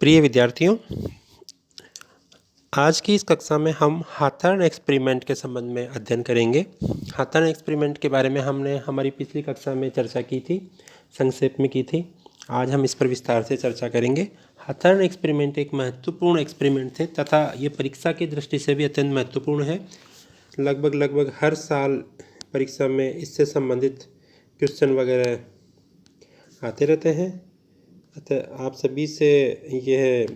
प्रिय विद्यार्थियों, आज की इस कक्षा में हम हाथर्न एक्सपेरिमेंट के संबंध में अध्ययन करेंगे। हाथर्न एक्सपेरिमेंट के बारे में हमने हमारी पिछली कक्षा में चर्चा की थी, संक्षेप में की थी। आज हम इस पर विस्तार से चर्चा करेंगे। हाथर्न एक्सपेरिमेंट एक महत्वपूर्ण एक्सपेरिमेंट थे तथा ये परीक्षा की दृष्टि से भी अत्यंत महत्वपूर्ण है। लगभग हर साल परीक्षा में इससे संबंधित क्वेश्चन वगैरह आते रहते हैं। अतः आप सभी से यह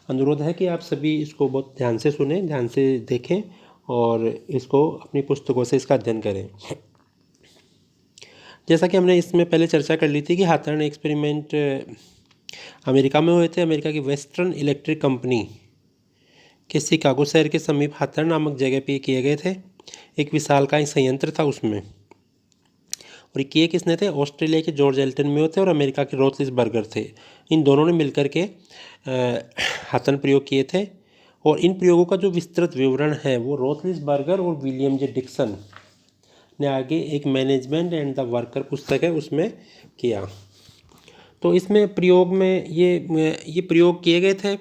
अनुरोध है कि आप सभी इसको बहुत ध्यान से सुनें, ध्यान से देखें और इसको अपनी पुस्तकों से इसका अध्ययन करें। जैसा कि हमने इसमें पहले चर्चा कर ली थी कि हाथर्न एक्सपेरिमेंट अमेरिका में हुए थे। अमेरिका की वेस्टर्न इलेक्ट्रिक कंपनी के शिकागो शहर के समीप हाथर्न नामक जगह पे किए गए थे। एक विशालकाय संयंत्र था उसमें, और ये किए किसने थे? ऑस्ट्रेलिया के जॉर्ज एल्टन में थे और अमेरिका के रोथलिसबर्गर थे। इन दोनों ने मिलकर के हाथर्न प्रयोग किए थे, और इन प्रयोगों का जो विस्तृत विवरण है वो रोथलिसबर्गर और विलियम जे डिक्सन ने आगे एक मैनेजमेंट एंड द वर्कर पुस्तक है उसमें किया। तो इसमें प्रयोग में ये प्रयोग किए गए थे,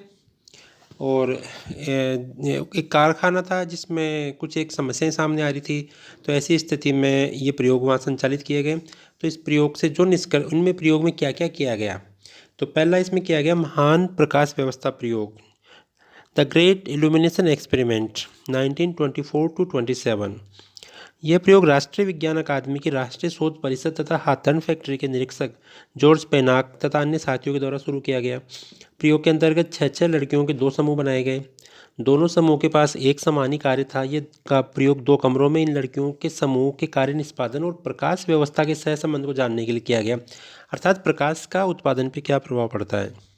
और एक कारखाना था जिसमें कुछ एक समस्याएं सामने आ रही थी। तो ऐसी स्थिति में ये प्रयोग वहाँ संचालित किए गए। तो इस प्रयोग से जो निष्कर्ष, उनमें प्रयोग में क्या क्या किया गया, तो पहला इसमें किया गया महान प्रकाश व्यवस्था प्रयोग, the great illumination experiment 1924 to 27। यह प्रयोग राष्ट्रीय विज्ञान अकादमी की राष्ट्रीय शोध परिषद तथा हाथर्न फैक्ट्री के निरीक्षक जॉर्ज पेनाक तथा अन्य साथियों के द्वारा शुरू किया गया। प्रयोग के अंतर्गत 6 लड़कियों के 2 समूह बनाए गए। दोनों समूह के पास एक समान ही कार्य था। ये का प्रयोग 2 कमरों में इन लड़कियों के समूह के कार्य निष्पादन और प्रकाश व्यवस्था के सहसंबंध को जानने के लिए किया गया, अर्थात प्रकाश का उत्पादन पर क्या प्रभाव पड़ता है।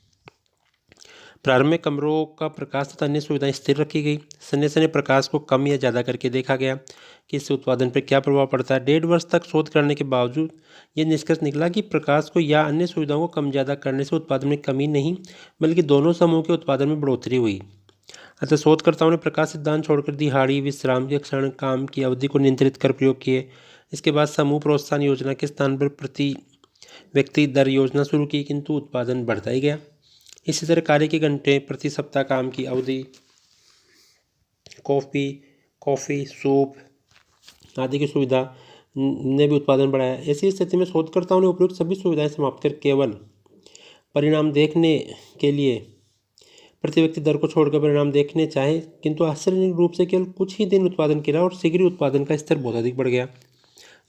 प्रारंभ में कमरों का प्रकाश तथा अन्य सुविधाएं स्थिर रखी गई। समय समय प्रकाश को कम या ज़्यादा करके देखा गया कि इससे उत्पादन पर क्या प्रभाव पड़ता है। 1.5 वर्ष तक शोध करने के बावजूद ये निष्कर्ष निकला कि प्रकाश को या अन्य सुविधाओं को कम ज़्यादा करने से उत्पादन में कमी नहीं, बल्कि दोनों समूह के उत्पादन में बढ़ोतरी हुई। अतः शोधकर्ताओं ने प्रकाश सिद्धांत छोड़कर दिहाड़ी, विश्राम के क्षण, काम की अवधि को नियंत्रित कर प्रयोग किए। इसके बाद समूह प्रोत्साहन योजना के स्थान पर प्रति व्यक्ति दर योजना शुरू की, किंतु उत्पादन बढ़ता ही गया। इसी तरह कार्य के घंटे, प्रति सप्ताह काम की अवधि, कॉफ़ी, सूप आदि की सुविधा ने भी उत्पादन बढ़ाया। ऐसी स्थिति में शोधकर्ताओं ने उपयुक्त सभी सुविधाएं समाप्त कर केवल परिणाम देखने के लिए प्रति व्यक्ति दर को छोड़कर परिणाम देखने चाहे, किंतु आश्चर्यजनक रूप से केवल कुछ ही दिन उत्पादन किया और शीघ्र उत्पादन का स्तर बहुत अधिक बढ़ गया।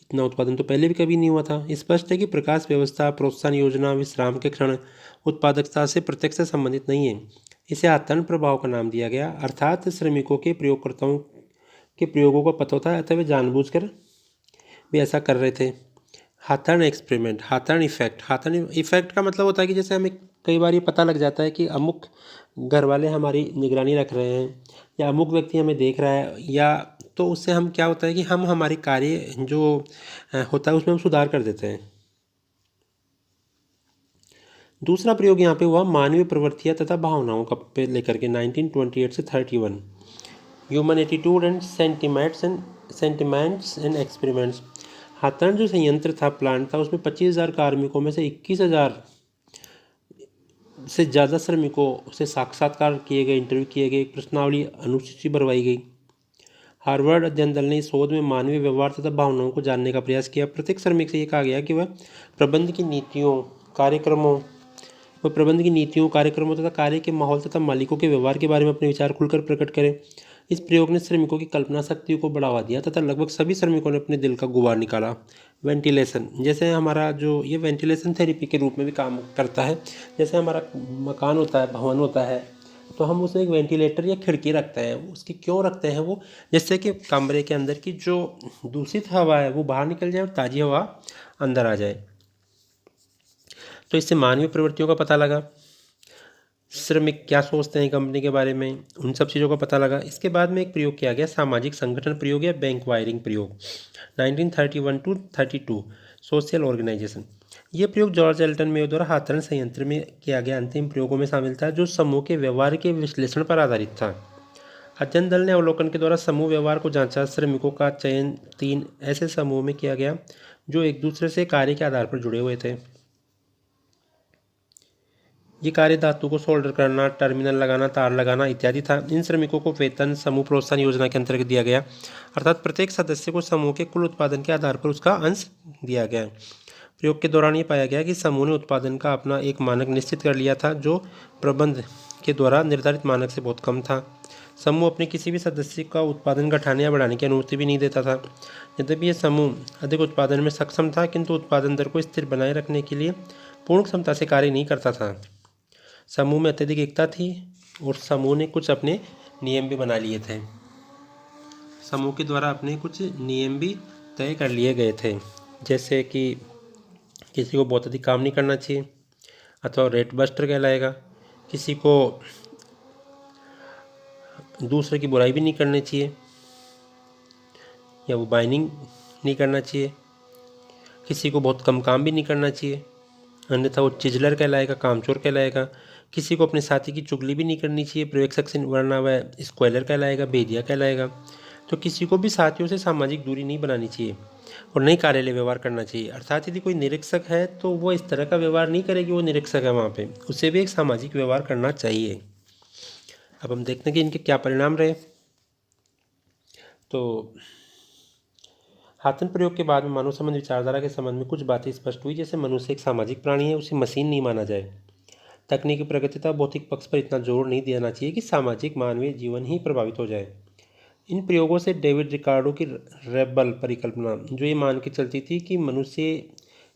इतना उत्पादन तो पहले भी कभी नहीं हुआ था। स्पष्ट है कि प्रकाश व्यवस्था, प्रोत्साहन योजना, विश्राम के क्षण उत्पादकता से प्रत्यक्ष संबंधित नहीं है। इसे हाथर्न प्रभाव का नाम दिया गया, अर्थात श्रमिकों के प्रयोगकर्ताओं के प्रयोगों का पता होता है, अतः वे जानबूझकर भी ऐसा कर रहे थे। हाथर्न एक्सपेरिमेंट, हाथर्न इफेक्ट का मतलब होता है कि जैसे हमें कई बार ये पता लग जाता है कि अमुक घर वाले हमारी निगरानी रख रहे हैं या अमुक व्यक्ति हमें देख रहा है, या तो उससे हम क्या होता है कि हम हमारी कार्य जो होता है उसमें हम सुधार कर देते हैं। दूसरा प्रयोग यहाँ पे हुआ मानवीय प्रवृत्तियाँ तथा भावनाओं का पे लेकर के 1928 से 31, human attitude and sentiments and experiments. हाथर्न जो संयंत्र था, प्लांट था, उसमें 25,000 कार्मिकों में से 21,000 से ज़्यादा श्रमिकों से साक्षात्कार किए गए, इंटरव्यू किए गए, प्रश्नावली अनुसूची भरवाई गई। हार्वर्ड अध्ययन दल ने इस शोध में मानवीय व्यवहार तथा भावनाओं को जानने का प्रयास किया। प्रत्येक श्रमिक से ये कहा गया कि वह प्रबंध की नीतियों, कार्यक्रमों तथा कार्य के माहौल तथा मालिकों के व्यवहार के बारे में अपने विचार खुलकर प्रकट करें। इस प्रयोग ने श्रमिकों की कल्पना शक्ति को बढ़ावा दिया तथा लगभग सभी श्रमिकों ने अपने दिल का गुबार निकाला। वेंटिलेशन, जैसे हमारा जो ये वेंटिलेशन थेरेपी के रूप में भी काम करता है। जैसे हमारा मकान होता है, भवन होता है, तो हम उसमें एक वेंटिलेटर या खिड़की रखते हैं। उसकी क्यों रखते हैं? वो जिससे कि कमरे के अंदर की जो दूषित हवा है वो बाहर निकल जाए और ताज़ी हवा अंदर आ जाए। तो इससे मानवीय प्रवृत्तियों का पता लगा, श्रमिक क्या सोचते हैं कंपनी के बारे में, उन सब चीज़ों का पता लगा। इसके बाद में एक प्रयोग किया गया सामाजिक संगठन प्रयोग या बैंक वायरिंग प्रयोग 1931 टू 32, सोशल ऑर्गेनाइजेशन। ये प्रयोग जॉर्ज एल्टन मेयो द्वारा हाथर्न संयंत्र में किया गया अंतिम प्रयोगों में शामिल था, जो समूह के व्यवहार के विश्लेषण पर आधारित था। अध्ययन दल ने अवलोकन के द्वारा समूह व्यवहार को जांचा। श्रमिकों का चयन 3 ऐसे समूह में किया गया जो एक दूसरे से कार्य के आधार पर जुड़े हुए थे। ये कार्य धातु को सोल्डर करना, टर्मिनल लगाना, तार लगाना इत्यादि था। इन श्रमिकों को वेतन समूह प्रोत्साहन योजना के अंतर्गत दिया गया, अर्थात प्रत्येक सदस्य को समूह के कुल उत्पादन के आधार पर उसका अंश दिया गया। प्रयोग के दौरान ये पाया गया कि समूह ने उत्पादन का अपना एक मानक निश्चित कर लिया था, जो प्रबंध के द्वारा निर्धारित मानक से बहुत कम था। समूह अपने किसी भी सदस्य का उत्पादन घटाने या बढ़ाने की अनुमति भी नहीं देता था। यद्यपि यह समूह अधिक उत्पादन में सक्षम था, किंतु उत्पादन दर को स्थिर बनाए रखने के लिए पूर्ण क्षमता से कार्य नहीं करता था। समूह में अत्यधिक एकता थी और समूह ने कुछ अपने नियम भी बना लिए थे। समूह के द्वारा अपने कुछ नियम भी तय कर लिए गए थे, जैसे कि किसी को बहुत अधिक काम नहीं करना चाहिए अथवा रेट बस्टर कहलाएगा। किसी को दूसरे की बुराई भी नहीं करनी चाहिए या वो बाइनिंग नहीं करना चाहिए। किसी को बहुत कम काम भी नहीं करना चाहिए, अन्यथा वो चिजलर कहलाएगा, कामचोर कहलाएगा। किसी को अपने साथी की चुगली भी नहीं करनी चाहिए, पर्यवेक्षक से वरना वह स्क्वेलर कहलाएगा, भेदिया कहलाएगा। तो किसी को भी साथियों से सामाजिक दूरी नहीं बनानी चाहिए और नहीं कार्यालय व्यवहार करना चाहिए। अर्थात यदि कोई निरीक्षक है तो वो इस तरह का व्यवहार नहीं करेगी, वो निरीक्षक है वहाँ पे, उसे भी एक सामाजिक व्यवहार करना चाहिए। अब हम देखते हैं कि इनके क्या परिणाम रहे। तो हाथन प्रयोग के बाद में मानव संबंध विचारधारा के संबंध में कुछ बातें स्पष्ट हुई, जैसे मनुष्य एक सामाजिक प्राणी है, उसे मशीन नहीं माना जाए। तकनीकी प्रगति तथा भौतिक पक्ष पर इतना जोर नहीं देना चाहिए कि सामाजिक मानवीय जीवन ही प्रभावित हो जाए। इन प्रयोगों से डेविड रिकार्डो की रेबल परिकल्पना, जो ये मान के चलती थी कि मनुष्य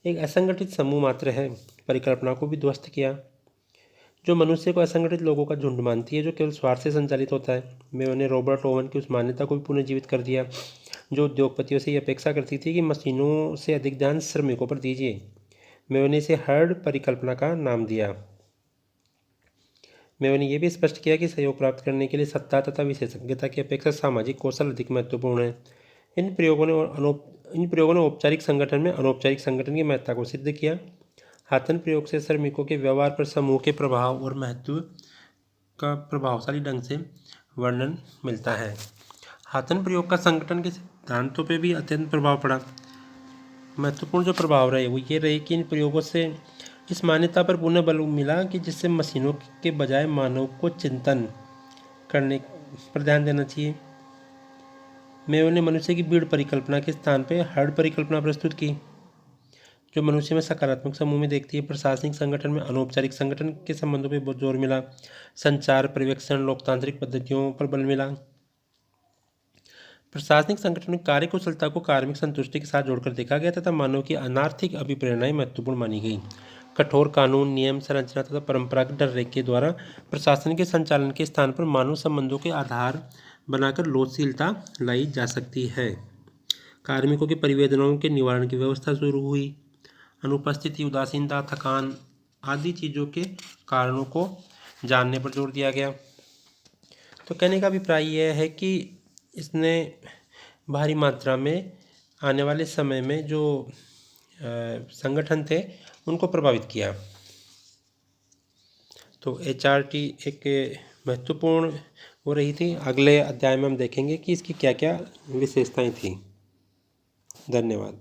एक असंगठित समूह मात्र है, परिकल्पना को भी ध्वस्त किया, जो मनुष्य को असंगठित लोगों का झुंड मानती है, जो केवल स्वार्थ से संचालित होता है। मैंने रॉबर्ट ओवन की उस मान्यता को भी पुनर्जीवित कर दिया, जो उद्योगपतियों से ये अपेक्षा करती थी कि मशीनों से अधिक ध्यान श्रमिकों पर दीजिए। मैंने इसे हर्ड परिकल्पना का नाम दिया। मैंने ये भी स्पष्ट किया कि सहयोग प्राप्त करने के लिए सत्ता तथा विशेषज्ञता की अपेक्षा सामाजिक कौशल अधिक महत्वपूर्ण है। इन प्रयोगों ने औपचारिक संगठन में अनौपचारिक संगठन की महत्ता को सिद्ध किया। हाथन प्रयोग से श्रमिकों के व्यवहार पर समूह के प्रभाव और महत्व का प्रभावशाली ढंग से वर्णन मिलता है। हाथन प्रयोग का संगठन के सिद्धांतों पर भी अत्यंत प्रभाव पड़ा। महत्वपूर्ण जो प्रभाव रहे वो ये रहे कि इन प्रयोगों से इस मान्यता पर पुनः बल मिला कि जिससे मशीनों के बजाय मानव को चिंतन करने पर ध्यान देना चाहिए। मेयो ने मनुष्य की भीड़ परिकल्पना के स्थान पर हर्ड परिकल्पना प्रस्तुत की, जो मनुष्य में सकारात्मक समूह में देखती है। प्रशासनिक संगठन में अनौपचारिक संगठन के संबंधों पर बहुत जोर मिला। संचार, पर्यवेक्षण, लोकतांत्रिक पद्धतियों पर बल मिला। प्रशासनिक संगठन में कार्य कुशलता को कार्मिक संतुष्टि के साथ जोड़कर देखा गया तथा मानव की अनार्थिक अभिप्रेरणाएं महत्वपूर्ण मानी गई। कठोर कानून, नियम, संरचना तथा परंपरागत डर रेख के द्वारा प्रशासन के संचालन के स्थान पर मानव संबंधों के आधार बनाकर लोचशीलता लाई जा सकती है। कार्मिकों के परिवेदनाओं के निवारण की व्यवस्था शुरू हुई। अनुपस्थिति, उदासीनता, थकान आदि चीज़ों के कारणों को जानने पर जोर दिया गया। तो कहने का अभिप्राय यह है कि इसने भारी मात्रा में आने वाले समय में जो संगठन थे उनको प्रभावित किया। तो HRT एक महत्वपूर्ण हो रही थी। अगले अध्याय में हम देखेंगे कि इसकी क्या क्या विशेषताएं थी। धन्यवाद।